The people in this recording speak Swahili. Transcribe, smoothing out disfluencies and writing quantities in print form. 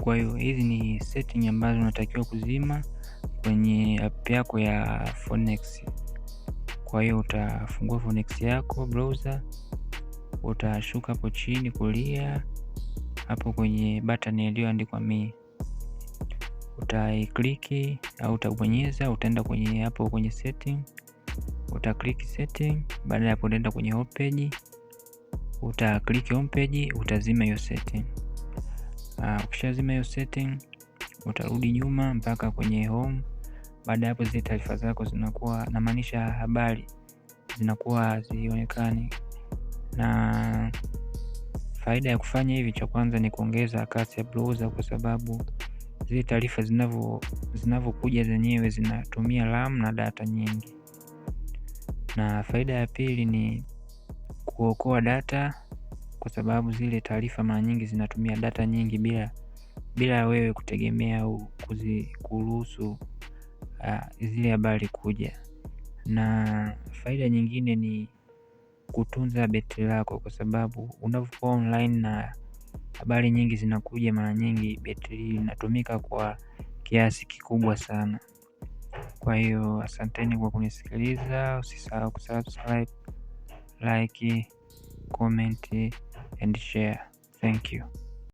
Kwa hiyo hizi ni setting ambazo unatakiwa kuzima kwenye app yako ya Phoenix. Kwa hiyo utafungua Phoenix yako browser, utashuka hapo chini kulia hapo kwenye button iliyoandikwa me, utaikliki au utabonyeza, utaenda kwenye hapo kwenye setting, utaklik setting. Baada ya hapo utaenda kwenye home page, utaklik home page, utazima hiyo setting. Ukishazima hiyo setting utarudi nyuma mpaka kwenye home. Baada ya hapo zile taarifa zako zinakuwa, namaanisha habari, zinakuwa hazionekani. Na faida ya kufanya hivi, cha kwanza ni kuongeza kasi ya browser, kwa sababu zile taarifa zinavyokuja zenyewe zinatumia RAM na data nyingi. Na faida ya pili ni kuokoa data, kwa sababu zile taarifa mara nyingi zinatumia data nyingi bila wewe kutegemea au kuruhusu zile habari kuja. Na faida nyingine ni kutunza betri lako, kwa sababu unapokuwa online na habari nyingi zinakuja, mara nyingi betri inatumika kwa kiasi kikubwa sana. Kwa hiyo asanteni kwa kunisikiliza. Usisahau kusubscribe, like, comment and share. Thank you.